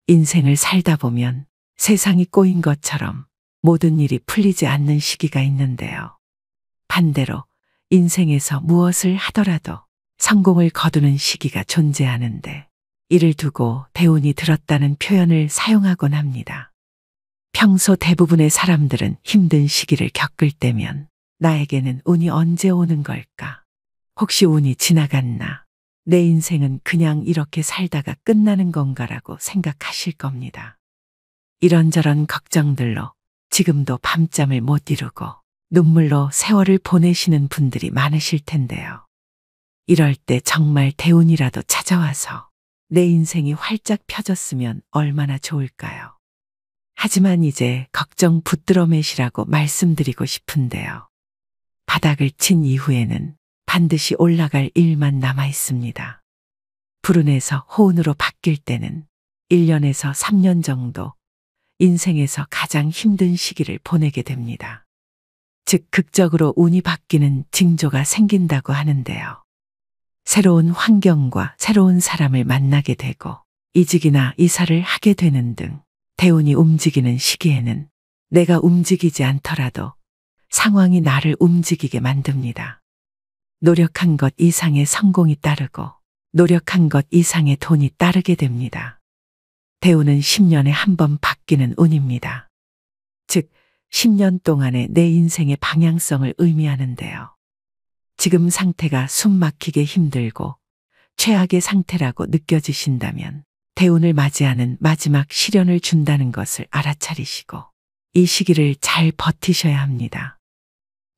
인생을 살다 보면 세상이 꼬인 것처럼 모든 일이 풀리지 않는 시기가 있는데요. 반대로 인생에서 무엇을 하더라도 성공을 거두는 시기가 존재하는데 이를 두고 대운이 들었다는 표현을 사용하곤 합니다. 평소 대부분의 사람들은 힘든 시기를 겪을 때면 나에게는 운이 언제 오는 걸까? 혹시 운이 지나갔나? 내 인생은 그냥 이렇게 살다가 끝나는 건가라고 생각하실 겁니다. 이런저런 걱정들로 지금도 밤잠을 못 이루고 눈물로 세월을 보내시는 분들이 많으실 텐데요. 이럴 때 정말 대운이라도 찾아와서 내 인생이 활짝 펴졌으면 얼마나 좋을까요? 하지만 이제 걱정 붙들어 매시라고 말씀드리고 싶은데요. 바닥을 친 이후에는 반드시 올라갈 일만 남아 있습니다. 불운에서 호운으로 바뀔 때는 1년에서 3년 정도 인생에서 가장 힘든 시기를 보내게 됩니다. 즉 극적으로 운이 바뀌는 징조가 생긴다고 하는데요. 새로운 환경과 새로운 사람을 만나게 되고 이직이나 이사를 하게 되는 등 대운이 움직이는 시기에는 내가 움직이지 않더라도 상황이 나를 움직이게 만듭니다. 노력한 것 이상의 성공이 따르고 노력한 것 이상의 돈이 따르게 됩니다. 대운은 10년에 한 번 바뀌는 운입니다. 즉 10년 동안의 내 인생의 방향성을 의미하는데요. 지금 상태가 숨 막히게 힘들고 최악의 상태라고 느껴지신다면 대운을 맞이하는 마지막 시련을 준다는 것을 알아차리시고 이 시기를 잘 버티셔야 합니다.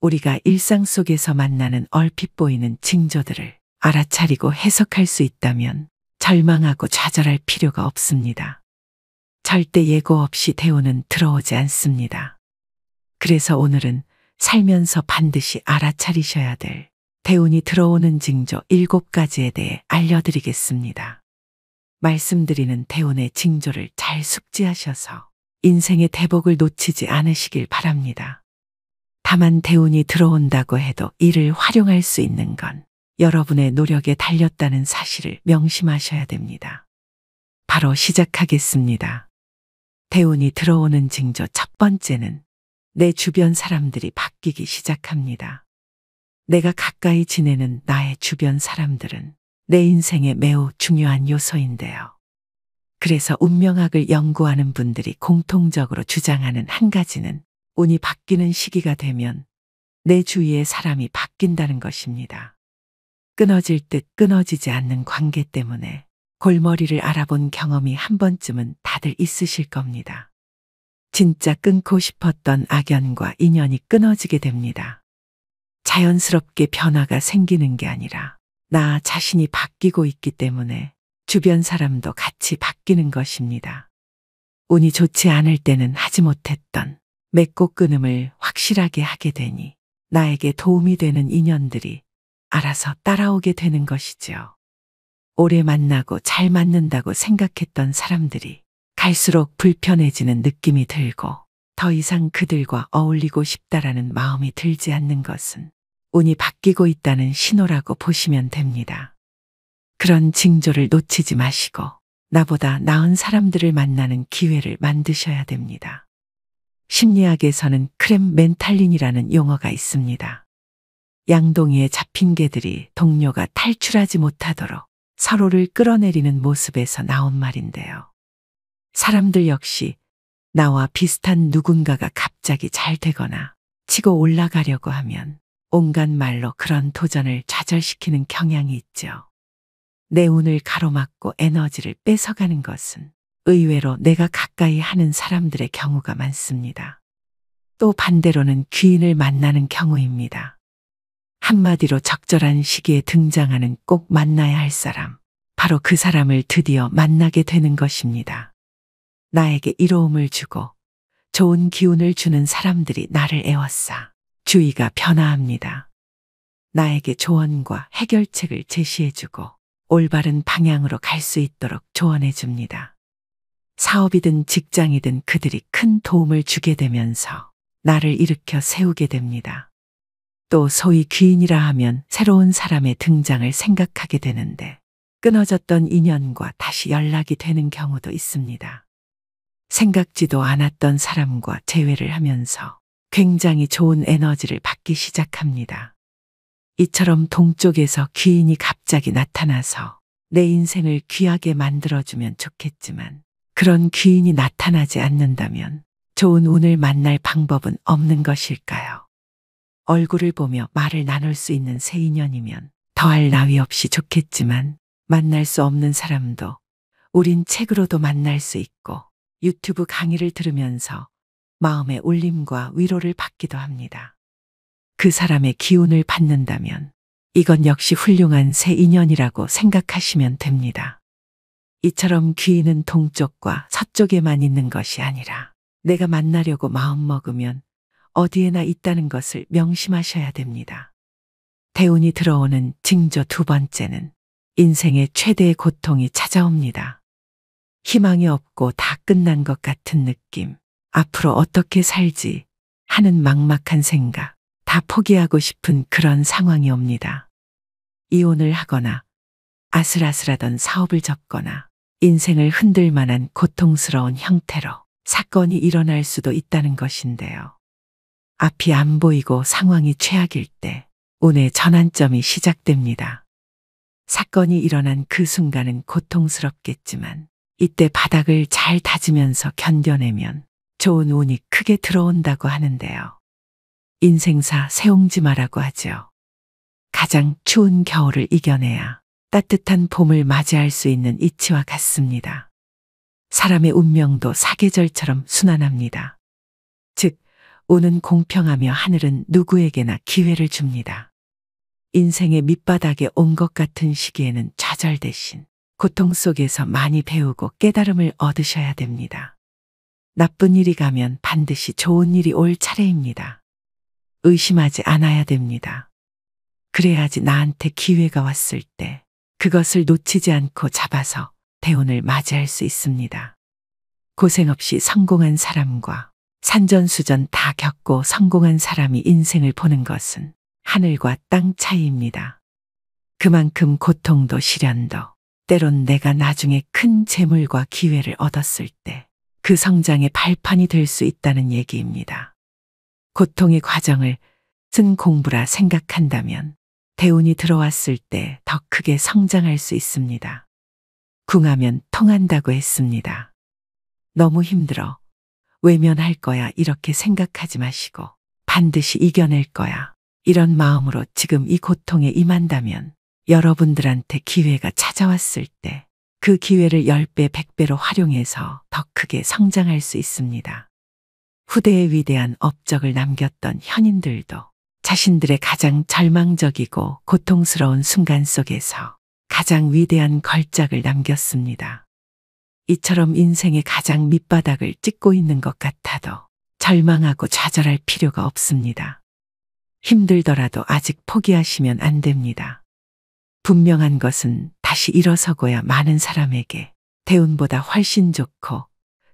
우리가 일상 속에서 만나는 얼핏 보이는 징조들을 알아차리고 해석할 수 있다면 절망하고 좌절할 필요가 없습니다. 절대 예고 없이 대운은 들어오지 않습니다. 그래서 오늘은 살면서 반드시 알아차리셔야 될 대운이 들어오는 징조 7가지에 대해 알려드리겠습니다. 말씀드리는 대운의 징조를 잘 숙지하셔서 인생의 대복을 놓치지 않으시길 바랍니다. 다만 대운이 들어온다고 해도 이를 활용할 수 있는 건 여러분의 노력에 달렸다는 사실을 명심하셔야 됩니다. 바로 시작하겠습니다. 대운이 들어오는 징조 첫 번째는 내 주변 사람들이 바뀌기 시작합니다. 내가 가까이 지내는 나의 주변 사람들은 내 인생에 매우 중요한 요소인데요. 그래서 운명학을 연구하는 분들이 공통적으로 주장하는 한 가지는 운이 바뀌는 시기가 되면 내 주위의 사람이 바뀐다는 것입니다. 끊어질 듯 끊어지지 않는 관계 때문에 골머리를 알아본 경험이 한 번쯤은 다들 있으실 겁니다. 진짜 끊고 싶었던 악연과 인연이 끊어지게 됩니다. 자연스럽게 변화가 생기는 게 아니라 나 자신이 바뀌고 있기 때문에 주변 사람도 같이 바뀌는 것입니다. 운이 좋지 않을 때는 하지 못했던 맺고 끊음을 확실하게 하게 되니 나에게 도움이 되는 인연들이 알아서 따라오게 되는 것이지요. 오래 만나고 잘 맞는다고 생각했던 사람들이 갈수록 불편해지는 느낌이 들고 더 이상 그들과 어울리고 싶다라는 마음이 들지 않는 것은 운이 바뀌고 있다는 신호라고 보시면 됩니다. 그런 징조를 놓치지 마시고 나보다 나은 사람들을 만나는 기회를 만드셔야 됩니다. 심리학에서는 크렘 멘탈린이라는 용어가 있습니다. 양동이에 잡힌 개들이 동료가 탈출하지 못하도록 서로를 끌어내리는 모습에서 나온 말인데요. 사람들 역시 나와 비슷한 누군가가 갑자기 잘 되거나 치고 올라가려고 하면 온갖 말로 그런 도전을 좌절시키는 경향이 있죠. 내 운을 가로막고 에너지를 뺏어가는 것은 의외로 내가 가까이 하는 사람들의 경우가 많습니다. 또 반대로는 귀인을 만나는 경우입니다. 한마디로 적절한 시기에 등장하는 꼭 만나야 할 사람, 바로 그 사람을 드디어 만나게 되는 것입니다. 나에게 이로움을 주고 좋은 기운을 주는 사람들이 나를 에워싸 주위가 변화합니다. 나에게 조언과 해결책을 제시해주고 올바른 방향으로 갈 수 있도록 조언해줍니다. 사업이든 직장이든 그들이 큰 도움을 주게 되면서 나를 일으켜 세우게 됩니다. 또 소위 귀인이라 하면 새로운 사람의 등장을 생각하게 되는데 끊어졌던 인연과 다시 연락이 되는 경우도 있습니다. 생각지도 않았던 사람과 재회를 하면서 굉장히 좋은 에너지를 받기 시작합니다. 이처럼 동쪽에서 귀인이 갑자기 나타나서 내 인생을 귀하게 만들어주면 좋겠지만 그런 귀인이 나타나지 않는다면 좋은 운을 만날 방법은 없는 것일까요? 얼굴을 보며 말을 나눌 수 있는 새 인연이면 더할 나위 없이 좋겠지만 만날 수 없는 사람도 우린 책으로도 만날 수 있고 유튜브 강의를 들으면서 마음의 울림과 위로를 받기도 합니다. 그 사람의 기운을 받는다면 이건 역시 훌륭한 새 인연이라고 생각하시면 됩니다. 이처럼 귀인은 동쪽과 서쪽에만 있는 것이 아니라 내가 만나려고 마음먹으면 어디에나 있다는 것을 명심하셔야 됩니다. 대운이 들어오는 징조 두 번째는 인생의 최대의 고통이 찾아옵니다. 희망이 없고 다 끝난 것 같은 느낌, 앞으로 어떻게 살지 하는 막막한 생각, 다 포기하고 싶은 그런 상황이 옵니다. 이혼을 하거나 아슬아슬하던 사업을 접거나 인생을 흔들 만한 고통스러운 형태로 사건이 일어날 수도 있다는 것인데요. 앞이 안 보이고 상황이 최악일 때 운의 전환점이 시작됩니다. 사건이 일어난 그 순간은 고통스럽겠지만 이때 바닥을 잘 다지면서 견뎌내면 좋은 운이 크게 들어온다고 하는데요. 인생사 세옹지마라고 하죠. 가장 추운 겨울을 이겨내야 따뜻한 봄을 맞이할 수 있는 이치와 같습니다. 사람의 운명도 사계절처럼 순환합니다. 즉, 운은 공평하며 하늘은 누구에게나 기회를 줍니다. 인생의 밑바닥에 온 것 같은 시기에는 좌절 대신 고통 속에서 많이 배우고 깨달음을 얻으셔야 됩니다. 나쁜 일이 가면 반드시 좋은 일이 올 차례입니다. 의심하지 않아야 됩니다. 그래야지 나한테 기회가 왔을 때 그것을 놓치지 않고 잡아서 대운을 맞이할 수 있습니다. 고생 없이 성공한 사람과 산전수전 다 겪고 성공한 사람이 인생을 보는 것은 하늘과 땅 차이입니다. 그만큼 고통도 시련도 때론 내가 나중에 큰 재물과 기회를 얻었을 때 그 성장의 발판이 될 수 있다는 얘기입니다. 고통의 과정을 쓴 공부라 생각한다면 대운이 들어왔을 때 더 크게 성장할 수 있습니다. 궁하면 통한다고 했습니다. 너무 힘들어. 외면할 거야 이렇게 생각하지 마시고 반드시 이겨낼 거야. 이런 마음으로 지금 이 고통에 임한다면 여러분들한테 기회가 찾아왔을 때 그 기회를 10배, 100배로 활용해서 더 크게 성장할 수 있습니다. 후대에 위대한 업적을 남겼던 현인들도 자신들의 가장 절망적이고 고통스러운 순간 속에서 가장 위대한 걸작을 남겼습니다. 이처럼 인생의 가장 밑바닥을 찍고 있는 것 같아도 절망하고 좌절할 필요가 없습니다. 힘들더라도 아직 포기하시면 안 됩니다. 분명한 것은 다시 일어서고야 많은 사람에게 대운보다 훨씬 좋고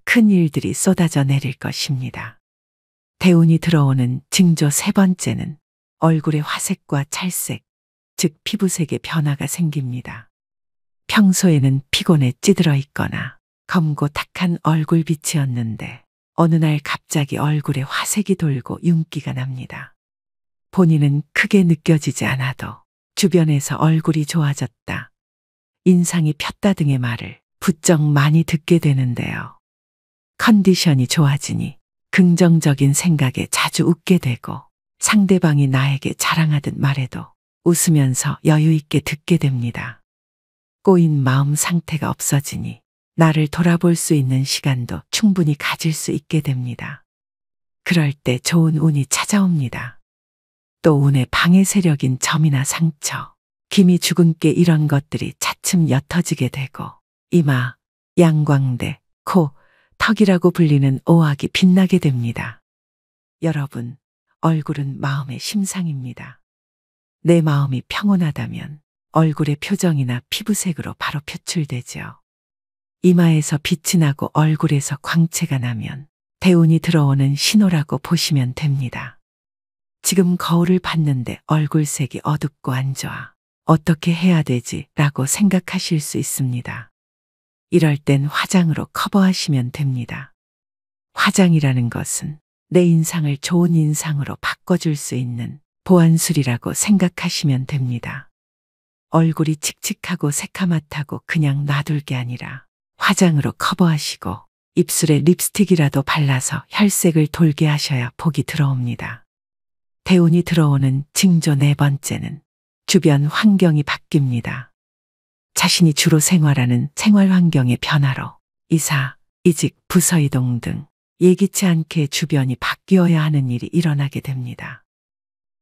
큰 일들이 쏟아져 내릴 것입니다. 대운이 들어오는 징조 세 번째는 얼굴의 화색과 찰색, 즉 피부색의 변화가 생깁니다. 평소에는 피곤에 찌들어 있거나 검고 탁한 얼굴빛이었는데 어느 날 갑자기 얼굴에 화색이 돌고 윤기가 납니다. 본인은 크게 느껴지지 않아도 주변에서 얼굴이 좋아졌다, 인상이 폈다 등의 말을 부쩍 많이 듣게 되는데요. 컨디션이 좋아지니 긍정적인 생각에 자주 웃게 되고 상대방이 나에게 자랑하듯 말해도 웃으면서 여유 있게 듣게 됩니다. 꼬인 마음 상태가 없어지니 나를 돌아볼 수 있는 시간도 충분히 가질 수 있게 됩니다. 그럴 때 좋은 운이 찾아옵니다. 또 운의 방해 세력인 점이나 상처, 기미 주근깨 이런 것들이 차츰 옅어지게 되고 이마, 양광대, 코, 턱이라고 불리는 오악이 빛나게 됩니다. 여러분, 얼굴은 마음의 심상입니다. 내 마음이 평온하다면 얼굴의 표정이나 피부색으로 바로 표출되죠. 이마에서 빛이 나고 얼굴에서 광채가 나면 대운이 들어오는 신호라고 보시면 됩니다. 지금 거울을 봤는데 얼굴색이 어둡고 안 좋아. 어떻게 해야 되지? 라고 생각하실 수 있습니다. 이럴 땐 화장으로 커버하시면 됩니다. 화장이라는 것은 내 인상을 좋은 인상으로 바꿔줄 수 있는 보안술이라고 생각하시면 됩니다. 얼굴이 칙칙하고 새카맣다고 그냥 놔둘 게 아니라 화장으로 커버하시고 입술에 립스틱이라도 발라서 혈색을 돌게 하셔야 복이 들어옵니다. 대운이 들어오는 징조 네 번째는 주변 환경이 바뀝니다. 자신이 주로 생활하는 생활 환경의 변화로 이사, 이직, 부서 이동 등 예기치 않게 주변이 바뀌어야 하는 일이 일어나게 됩니다.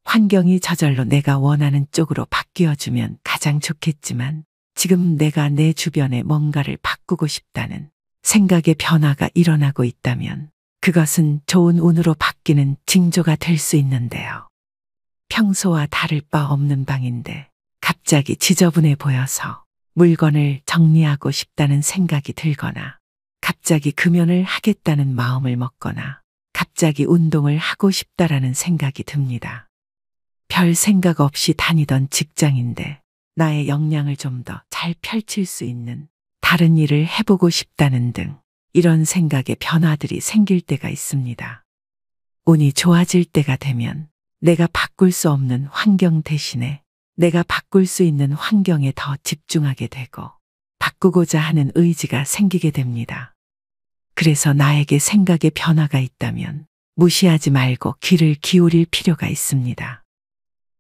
환경이 저절로 내가 원하는 쪽으로 바뀌어주면 가장 좋겠지만 지금 내가 내 주변에 뭔가를 바꾸고 싶다는 생각의 변화가 일어나고 있다면 그것은 좋은 운으로 바뀌는 징조가 될 수 있는데요. 평소와 다를 바 없는 방인데 갑자기 지저분해 보여서 물건을 정리하고 싶다는 생각이 들거나 갑자기 금연을 하겠다는 마음을 먹거나 갑자기 운동을 하고 싶다라는 생각이 듭니다. 별 생각 없이 다니던 직장인데 나의 역량을 좀 더 잘 펼칠 수 있는 다른 일을 해보고 싶다는 등 이런 생각의 변화들이 생길 때가 있습니다. 운이 좋아질 때가 되면 내가 바꿀 수 없는 환경 대신에 내가 바꿀 수 있는 환경에 더 집중하게 되고 바꾸고자 하는 의지가 생기게 됩니다. 그래서 나에게 생각의 변화가 있다면 무시하지 말고 귀를 기울일 필요가 있습니다.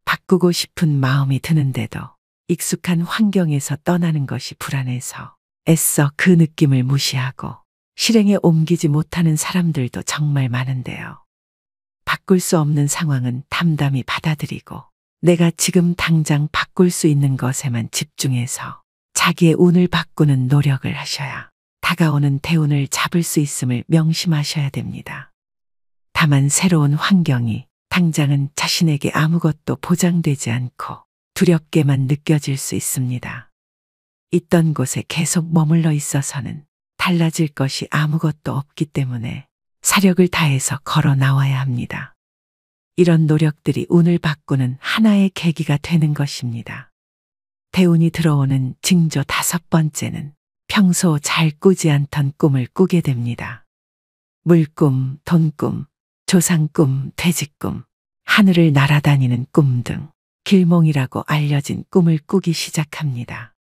바꾸고 싶은 마음이 드는데도 익숙한 환경에서 떠나는 것이 불안해서 애써 그 느낌을 무시하고 실행에 옮기지 못하는 사람들도 정말 많은데요. 바꿀 수 없는 상황은 담담히 받아들이고 내가 지금 당장 바꿀 수 있는 것에만 집중해서 자기의 운을 바꾸는 노력을 하셔야 다가오는 대운을 잡을 수 있음을 명심하셔야 됩니다. 다만 새로운 환경이 당장은 자신에게 아무것도 보장되지 않고 두렵게만 느껴질 수 있습니다. 있던 곳에 계속 머물러 있어서는 달라질 것이 아무것도 없기 때문에 사력을 다해서 걸어 나와야 합니다. 이런 노력들이 운을 바꾸는 하나의 계기가 되는 것입니다. 대운이 들어오는 징조 다섯 번째는 평소 잘 꾸지 않던 꿈을 꾸게 됩니다. 물꿈, 돈꿈, 조상꿈, 돼지꿈, 하늘을 날아다니는 꿈 등 길몽이라고 알려진 꿈을 꾸기 시작합니다.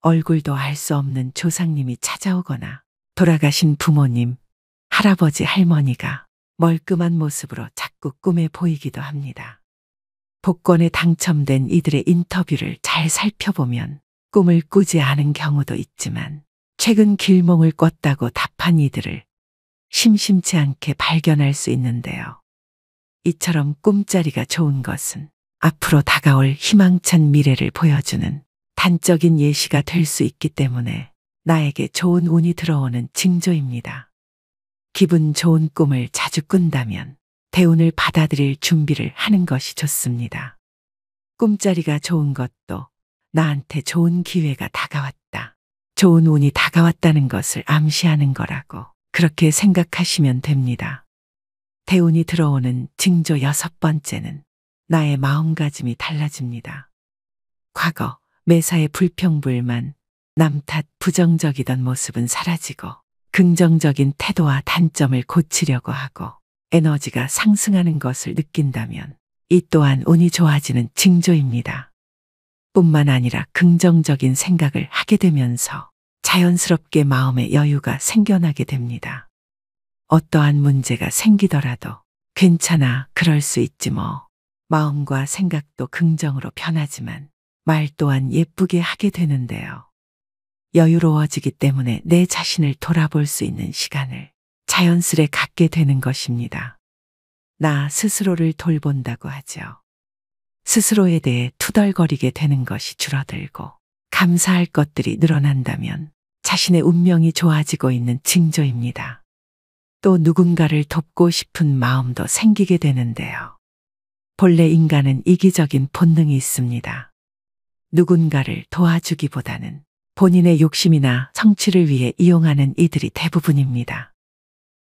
얼굴도 알 수 없는 조상님이 찾아오거나 돌아가신 부모님, 할아버지, 할머니가 멀끔한 모습으로 자꾸 꿈에 보이기도 합니다. 복권에 당첨된 이들의 인터뷰를 잘 살펴보면 꿈을 꾸지 않은 경우도 있지만 최근 길몽을 꿨다고 답한 이들을 심심치 않게 발견할 수 있는데요. 이처럼 꿈자리가 좋은 것은 앞으로 다가올 희망찬 미래를 보여주는 단적인 예시가 될 수 있기 때문에 나에게 좋은 운이 들어오는 징조입니다. 기분 좋은 꿈을 자주 꾼다면 대운을 받아들일 준비를 하는 것이 좋습니다. 꿈자리가 좋은 것도 나한테 좋은 기회가 다가왔다, 좋은 운이 다가왔다는 것을 암시하는 거라고 그렇게 생각하시면 됩니다. 대운이 들어오는 징조 여섯 번째는 나의 마음가짐이 달라집니다. 과거 매사에 불평불만, 남 탓, 부정적이던 모습은 사라지고 긍정적인 태도와 단점을 고치려고 하고 에너지가 상승하는 것을 느낀다면 이 또한 운이 좋아지는 징조입니다. 뿐만 아니라 긍정적인 생각을 하게 되면서 자연스럽게 마음의 여유가 생겨나게 됩니다. 어떠한 문제가 생기더라도 괜찮아, 그럴 수 있지 뭐. 마음과 생각도 긍정으로 변하지만 말 또한 예쁘게 하게 되는데요. 여유로워지기 때문에 내 자신을 돌아볼 수 있는 시간을 자연스레 갖게 되는 것입니다. 나 스스로를 돌본다고 하죠. 스스로에 대해 투덜거리게 되는 것이 줄어들고 감사할 것들이 늘어난다면 자신의 운명이 좋아지고 있는 징조입니다. 또 누군가를 돕고 싶은 마음도 생기게 되는데요. 본래 인간은 이기적인 본능이 있습니다. 누군가를 도와주기보다는 본인의 욕심이나 성취를 위해 이용하는 이들이 대부분입니다.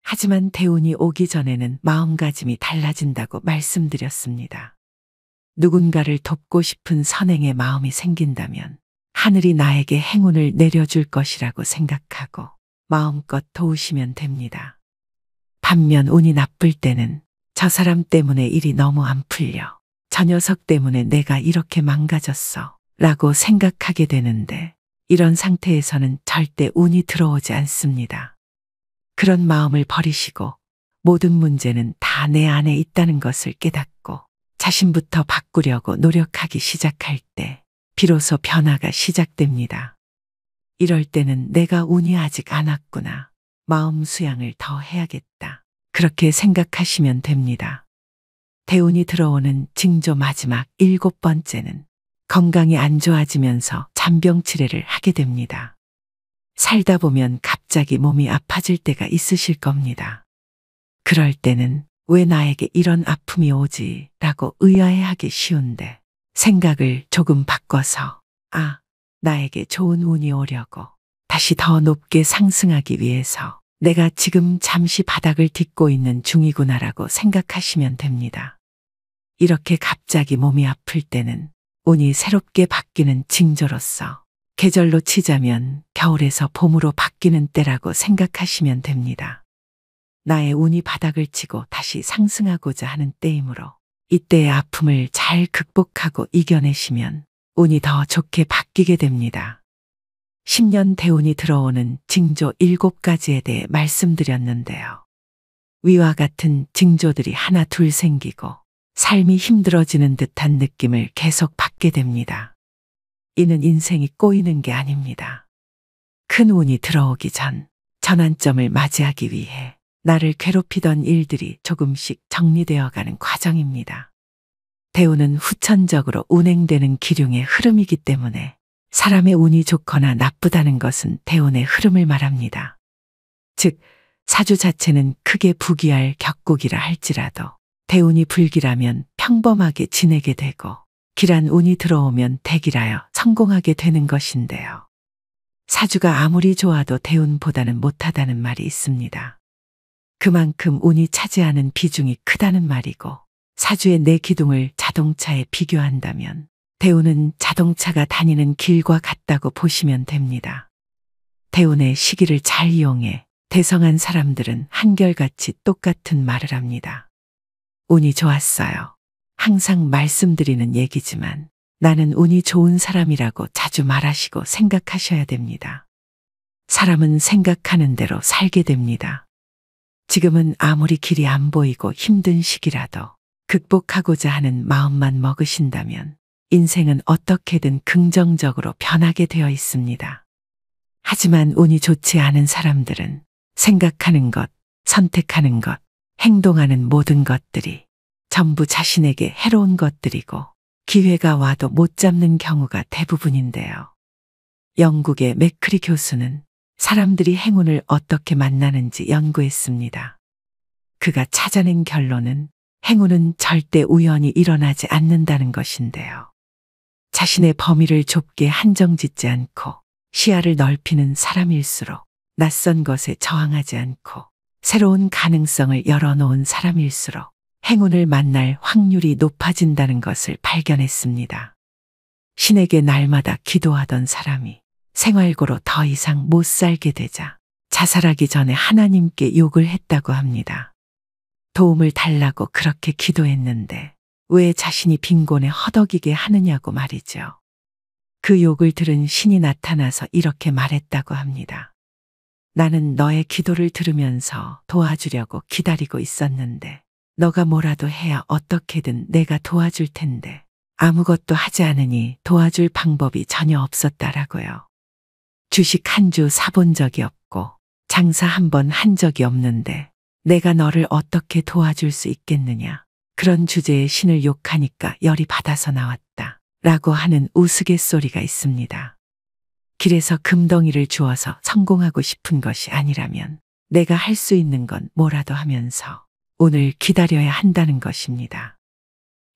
하지만 대운이 오기 전에는 마음가짐이 달라진다고 말씀드렸습니다. 누군가를 돕고 싶은 선행의 마음이 생긴다면 하늘이 나에게 행운을 내려줄 것이라고 생각하고 마음껏 도우시면 됩니다. 반면 운이 나쁠 때는 저 사람 때문에 일이 너무 안 풀려, 저 녀석 때문에 내가 이렇게 망가졌어 라고 생각하게 되는데, 이런 상태에서는 절대 운이 들어오지 않습니다. 그런 마음을 버리시고 모든 문제는 다 내 안에 있다는 것을 깨닫고 자신부터 바꾸려고 노력하기 시작할 때 비로소 변화가 시작됩니다. 이럴 때는 내가 운이 아직 안 왔구나, 마음 수양을 더 해야겠다, 그렇게 생각하시면 됩니다. 대운이 들어오는 징조 마지막 7번째는 건강이 안 좋아지면서 잔병치레를 하게 됩니다. 살다 보면 갑자기 몸이 아파질 때가 있으실 겁니다. 그럴 때는 왜 나에게 이런 아픔이 오지? 라고 의아해하기 쉬운데, 생각을 조금 바꿔서 나에게 좋은 운이 오려고, 다시 더 높게 상승하기 위해서 내가 지금 잠시 바닥을 딛고 있는 중이구나라고 생각하시면 됩니다. 이렇게 갑자기 몸이 아플 때는 운이 새롭게 바뀌는 징조로서 계절로 치자면 겨울에서 봄으로 바뀌는 때라고 생각하시면 됩니다. 나의 운이 바닥을 치고 다시 상승하고자 하는 때이므로 이때의 아픔을 잘 극복하고 이겨내시면 운이 더 좋게 바뀌게 됩니다. 10년 대운이 들어오는 징조 7가지에 대해 말씀드렸는데요. 위와 같은 징조들이 하나 둘 생기고 삶이 힘들어지는 듯한 느낌을 계속 받게 됩니다. 이는 인생이 꼬이는 게 아닙니다. 큰 운이 들어오기 전 전환점을 맞이하기 위해 나를 괴롭히던 일들이 조금씩 정리되어가는 과정입니다. 대운은 후천적으로 운행되는 기륭의 흐름이기 때문에 사람의 운이 좋거나 나쁘다는 것은 대운의 흐름을 말합니다. 즉, 사주 자체는 크게 부귀할 격국이라 할지라도 대운이 불길하면 평범하게 지내게 되고 길한 운이 들어오면 대길하여 성공하게 되는 것인데요. 사주가 아무리 좋아도 대운보다는 못하다는 말이 있습니다. 그만큼 운이 차지하는 비중이 크다는 말이고, 사주의 내 기둥을 자동차에 비교한다면 대운은 자동차가 다니는 길과 같다고 보시면 됩니다. 대운의 시기를 잘 이용해 대성한 사람들은 한결같이 똑같은 말을 합니다. 운이 좋았어요. 항상 말씀드리는 얘기지만 나는 운이 좋은 사람이라고 자주 말하시고 생각하셔야 됩니다. 사람은 생각하는 대로 살게 됩니다. 지금은 아무리 길이 안 보이고 힘든 시기라도 극복하고자 하는 마음만 먹으신다면 인생은 어떻게든 긍정적으로 변하게 되어 있습니다. 하지만 운이 좋지 않은 사람들은 생각하는 것, 선택하는 것, 행동하는 모든 것들이 전부 자신에게 해로운 것들이고 기회가 와도 못 잡는 경우가 대부분인데요. 영국의 맥크리 교수는 사람들이 행운을 어떻게 만나는지 연구했습니다. 그가 찾아낸 결론은 행운은 절대 우연히 일어나지 않는다는 것인데요. 자신의 범위를 좁게 한정짓지 않고 시야를 넓히는 사람일수록 낯선 것에 저항하지 않고 새로운 가능성을 열어놓은 사람일수록 행운을 만날 확률이 높아진다는 것을 발견했습니다. 신에게 날마다 기도하던 사람이 생활고로 더 이상 못 살게 되자 자살하기 전에 하나님께 욕을 했다고 합니다. 도움을 달라고 그렇게 기도했는데 왜 자신이 빈곤에 허덕이게 하느냐고 말이죠. 그 욕을 들은 신이 나타나서 이렇게 말했다고 합니다. 나는 너의 기도를 들으면서 도와주려고 기다리고 있었는데 너가 뭐라도 해야 어떻게든 내가 도와줄 텐데 아무것도 하지 않으니 도와줄 방법이 전혀 없었다라고요. 주식 한 주 사본 적이 없고 장사 한 번 한 적이 없는데 내가 너를 어떻게 도와줄 수 있겠느냐. 그런 주제의 신을 욕하니까 열이 받아서 나왔다. 라고 하는 우스갯소리가 있습니다. 길에서 금덩이를 주어서 성공하고 싶은 것이 아니라면 내가 할 수 있는 건 뭐라도 하면서 오늘 기다려야 한다는 것입니다.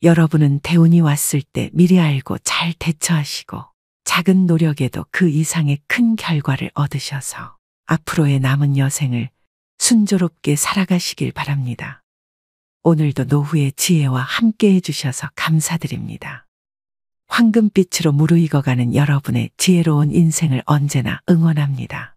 여러분은 대운이 왔을 때 미리 알고 잘 대처하시고 작은 노력에도 그 이상의 큰 결과를 얻으셔서 앞으로의 남은 여생을 순조롭게 살아가시길 바랍니다. 오늘도 노후의 지혜와 함께 해주셔서 감사드립니다. 황금빛으로 무르익어가는 여러분의 지혜로운 인생을 언제나 응원합니다.